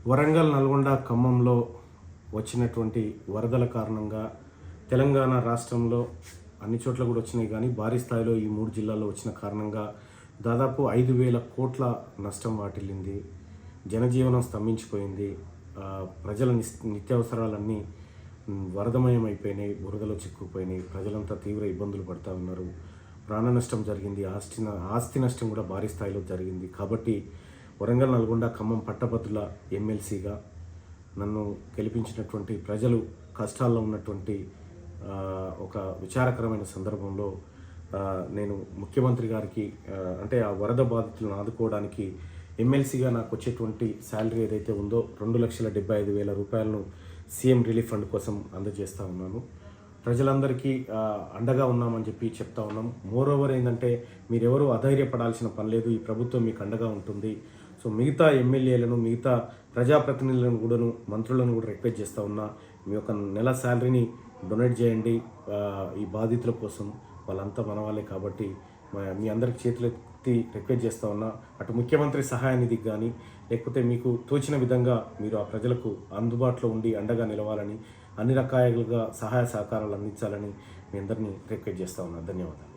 వరంగల్, నల్గొండ, ఖమ్మంలో వచ్చినటువంటి వరదల కారణంగా తెలంగాణ రాష్ట్రంలో అన్ని చోట్ల కూడా వచ్చినాయి, కానీ భారీ స్థాయిలో ఈ 3 జిల్లాల్లో వచ్చిన కారణంగా దాదాపు 5,000 కోట్ల నష్టం వాటిల్లింది. జనజీవనం స్తంభించిపోయింది. ప్రజల నిత్యావసరాలన్నీ వరదమయం అయిపోయినాయి, బురదలో చిక్కుపోయినాయి. ప్రజలంతా తీవ్ర ఇబ్బందులు పడుతూ ఉన్నారు. ప్రాణ నష్టం జరిగింది, ఆస్తి నష్టం కూడా భారీ స్థాయిలో జరిగింది. కాబట్టి వరంగల్, నల్గొండ, ఖమ్మం పట్టభద్రుల ఎమ్మెల్సీగా నన్ను గెలిపించినటువంటి ప్రజలు కష్టాల్లో ఉన్నటువంటి ఒక విచారకరమైన సందర్భంలో నేను ముఖ్యమంత్రి గారికి అంటే ఆ వరద బాధితులను ఆదుకోవడానికి ఎమ్మెల్సీగా నాకు వచ్చేటువంటి శాలరీ ఏదైతే ఉందో 2,75,000 రూపాయలను సీఎం రిలీఫ్ ఫండ్ కోసం అందజేస్తూ ఉన్నాను. ప్రజలందరికీ అండగా ఉన్నామని చెప్పి చెప్తా ఉన్నాం. మోరోవర్ ఏంటంటే మీరెవరూ అధైర్యపడాల్సిన పని లేదు, ఈ ప్రభుత్వం మీకు అండగా ఉంటుంది. సో మిగతా ఎమ్మెల్యేలను, మిగతా ప్రజాప్రతినిధులను కూడాను, మంత్రులను కూడా రిక్వెస్ట్ చేస్తూ ఉన్నా, మీ యొక్క నెల శాలరీని డొనేట్ చేయండి ఈ బాధితుల కోసం. వాళ్ళంతా మన వాళ్ళే కాబట్టి మీ అందరికి చేతులెత్తి రిక్వెస్ట్ చేస్తూ ఉన్నా. అటు ముఖ్యమంత్రి సహాయ నిధికి కానీ, లేకపోతే మీకు తోచిన విధంగా మీరు ఆ ప్రజలకు అందుబాటులో ఉండి అండగా నిలవాలని, అన్ని రకాలుగా సహాయ సహకారాలు అందించాలని మీ అందరినీ రిక్వెస్ట్ చేస్తూ ఉన్నా. ధన్యవాదాలు.